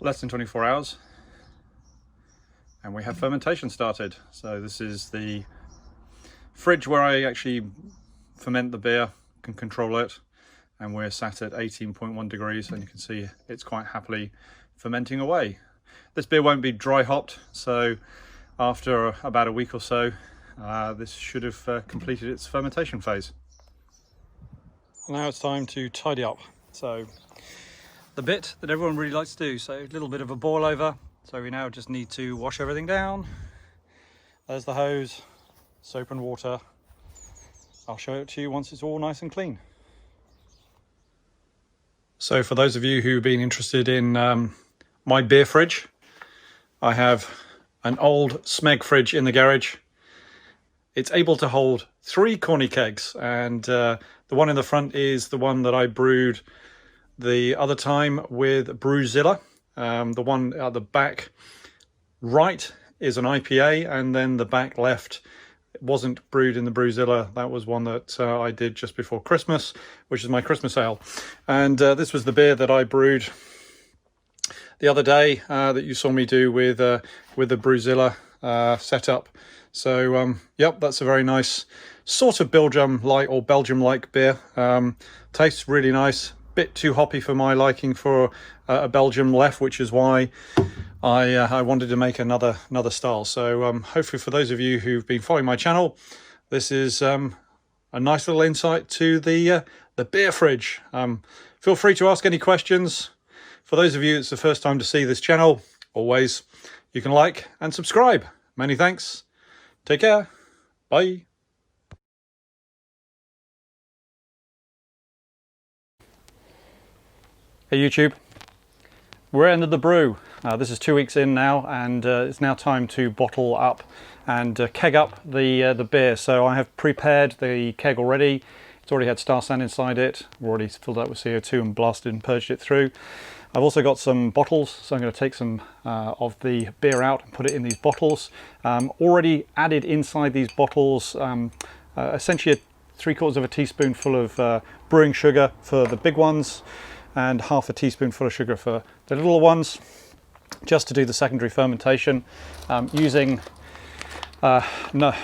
less than 24 hours and we have fermentation started. So this is the fridge where I actually ferment the beer, can control it, and we're sat at 18.1 degrees and you can see it's quite happily fermenting away. This beer won't be dry hopped, so after about a week or so this should have completed its fermentation phase. Now it's time to tidy up. So the bit that everyone really likes to do, so a little bit of a boil over. So we now just need to wash everything down. There's the hose, soap and water. I'll show it to you once it's all nice and clean. So for those of you who've been interested in my beer fridge, I have an old Smeg fridge in the garage. It's able to hold 3 corny kegs, and the one in the front is the one that I brewed the other time with Brewzilla. The one at the back right is an IPA, and then the back left wasn't brewed in the Brewzilla. That was one that I did just before Christmas, which is my Christmas ale. And this was the beer that I brewed the other day that you saw me do with the Brewzilla setup. So yep, that's a very nice sort of Belgium Light or Belgium-like beer. Tastes really nice. Bit too hoppy for my liking for a Belgium Leffe, which is why I wanted to make another style. So hopefully for those of you who've been following my channel, this is a nice little insight to the beer fridge. Feel free to ask any questions. For those of you it's the first time to see this channel, always you can like and subscribe. Many thanks. Take care. Bye. Hey YouTube, we're ended the brew. This is 2 weeks in now, and it's now time to bottle up and keg up the beer. So I have prepared the keg already. It's already had star sand inside it. I've already filled it up with CO2 and blasted and purged it through. I've also got some bottles, so I'm going to take some of the beer out and put it in these bottles. Already added inside these bottles essentially 3/4 teaspoonful of brewing sugar for the big ones, and 1/2 teaspoonful of sugar for the little ones, just to do the secondary fermentation, using not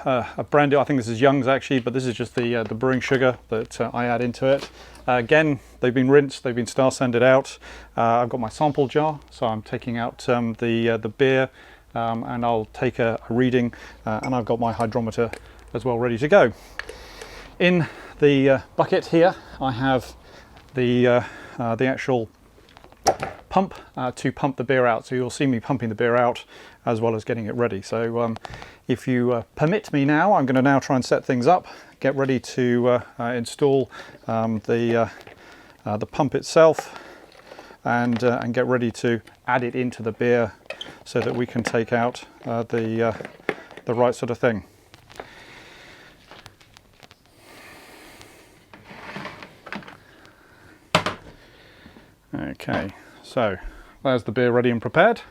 a brand new, I think this is Young's actually, but this is just the brewing sugar that I add into it. Again, they've been rinsed, they've been star sanded out. I've got my sample jar, so I'm taking out the beer, and I'll take a reading, and I've got my hydrometer as well ready to go. In the bucket here I have the actual pump to pump the beer out. So you'll see me pumping the beer out as well as getting it ready. So if you permit me now, I'm going to now try and set things up, get ready to install the pump itself, and get ready to add it into the beer so that we can take out the right sort of thing. Okay, so there's the beer ready and prepared.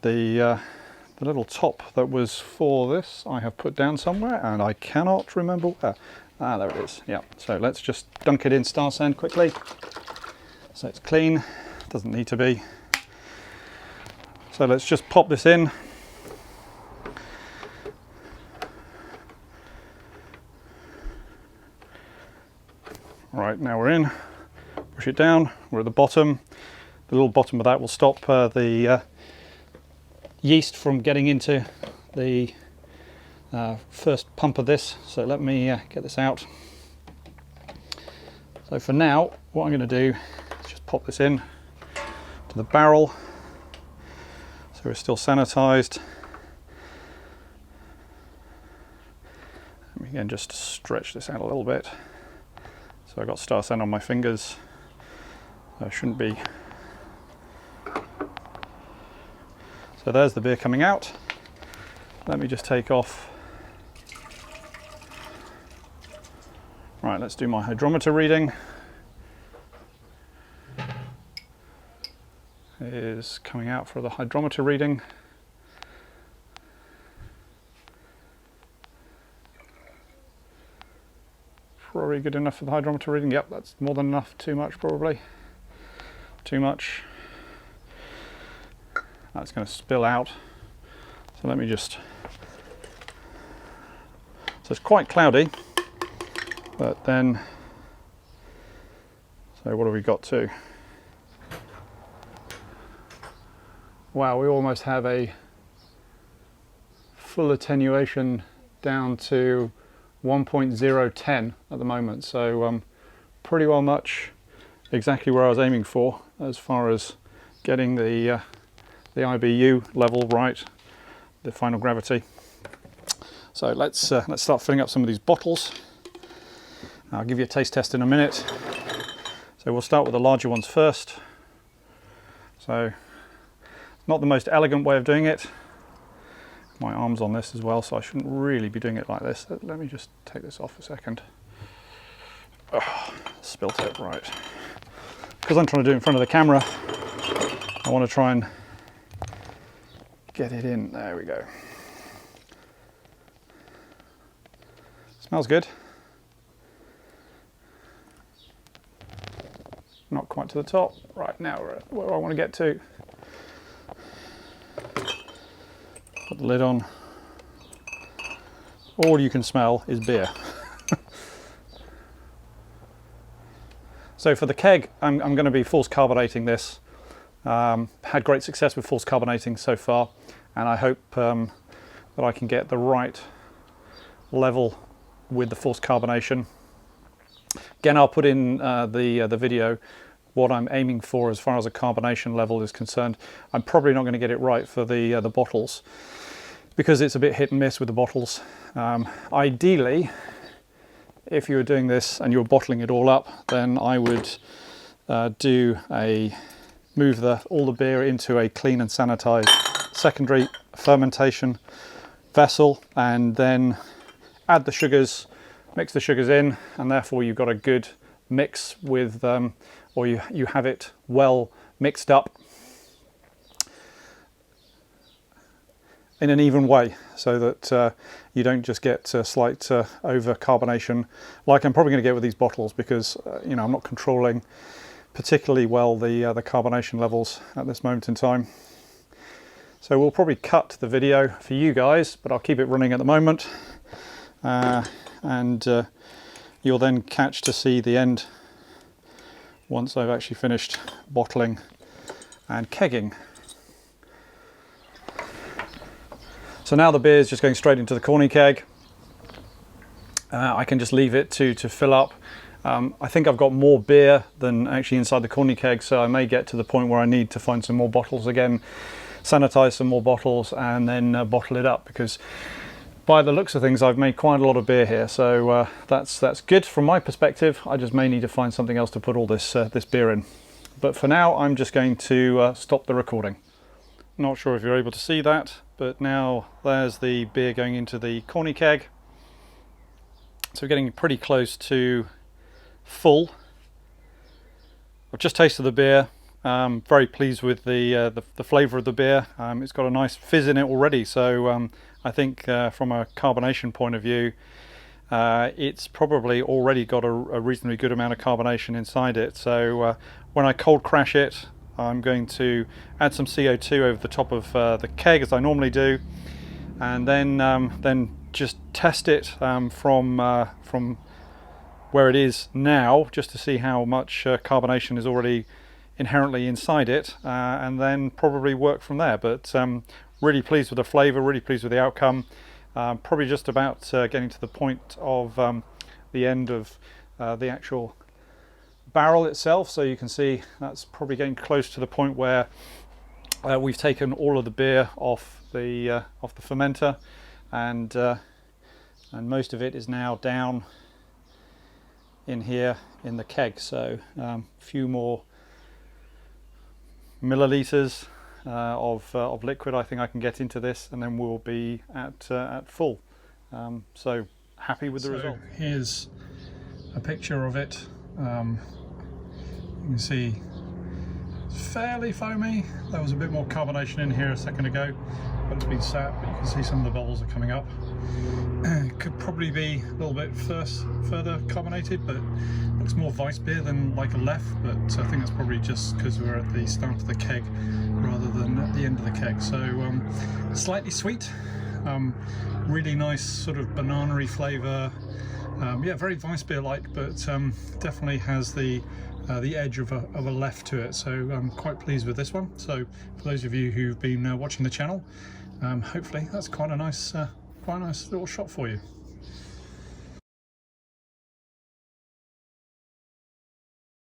The little top that was for this I have put down somewhere and I cannot remember where. Ah, there it is. Yeah, so let's just dunk it in star sand quickly so it's clean. Doesn't need to be. So let's just pop this in. Right, now we're in. Push it down. We're at the bottom. The little bottom of that will stop the yeast from getting into the first pump of this. So let me get this out. So for now, what I'm going to do is just pop this in to the barrel. So we're still sanitized. And again, just stretch this out a little bit. So I got star sand on my fingers. So I shouldn't be. So there's the beer coming out. Let me just take off. Right, let's do my hydrometer reading. It is coming out for the hydrometer reading. Probably good enough for the hydrometer reading. Yep, that's more than enough, too much probably. too much. That's going to spill out. So let me just... So it's quite cloudy, but then... So what have we got to? Wow, we almost have a full attenuation down to 1.010 at the moment. So pretty well much exactly where I was aiming for as far as getting the IBU level right, the final gravity. So let's start filling up some of these bottles. I'll give you a taste test in a minute. So we'll start with the larger ones first. So, not the most elegant way of doing it. My arm's on this as well, so I shouldn't really be doing it like this. Let me just take this off a second. Oh, spilt it, right. Because I'm trying to do it in front of the camera, I want to try and get it in. There we go. Smells good. Not quite to the top. Right, now we're at where I want to get to. Put the lid on. All you can smell is beer. So for the keg, I'm going to be force carbonating this. Had great success with force carbonating so far, and I hope that I can get the right level with the force carbonation. Again, I'll put in the video what I'm aiming for as far as a carbonation level is concerned. I'm probably not going to get it right for the bottles because it's a bit hit and miss with the bottles. Ideally, if you were doing this and you were bottling it all up, then I would move all the beer into a clean and sanitized secondary fermentation vessel, and then add the sugars, mix the sugars in, and therefore you've got a good mix with, or you have it well mixed up in an even way, so that you don't just get slight over carbonation like I'm probably going to get with these bottles, because you know, I'm not controlling particularly well the carbonation levels at this moment in time. So we'll probably cut the video for you guys, but I'll keep it running at the moment. And you'll then catch to see the end once I've actually finished bottling and kegging. So now the beer is just going straight into the corny keg. I can just leave it to fill up. I think I've got more beer than actually inside the corny keg, so I may get to the point where I need to find some more bottles again, sanitize some more bottles, and then bottle it up, because by the looks of things I've made quite a lot of beer here, so that's good from my perspective. I just may need to find something else to put all this beer in. But for now I'm just going to stop the recording. Not sure if you're able to see that, but now there's the beer going into the corny keg. So we're getting pretty close to full. I've just tasted the beer. Very pleased with the flavour of the beer. It's got a nice fizz in it already, so I think from a carbonation point of view, it's probably already got a reasonably good amount of carbonation inside it. So when I cold crash it, I'm going to add some CO2 over the top of the keg as I normally do, and then just test it from where it is now, just to see how much carbonation is already inherently inside it, and then probably work from there. But really pleased with the flavour, really pleased with the outcome. Probably just about getting to the point of the end of the actual barrel itself, so you can see that's probably getting close to the point where we've taken all of the beer off the fermenter, and most of it is now down in here in the keg. So a few more millilitres of liquid I think I can get into this, and then we'll be at full. So happy with the result. Here's a picture of it. You can see it's fairly foamy. There was a bit more carbonation in here a second ago, but it's been sat, but you can see some of the bubbles are coming up. Could probably be a little bit further carbonated, but looks more Weiss beer than like a Leffe, but I think that's probably just because we're at the start of the keg rather than at the end of the keg. So slightly sweet, really nice sort of banana-y flavour. Yeah, very Weiss beer-like, but definitely has the edge of a Leffe to it. So I'm quite pleased with this one. So for those of you who've been watching the channel, hopefully that's quite a nice little shot for you.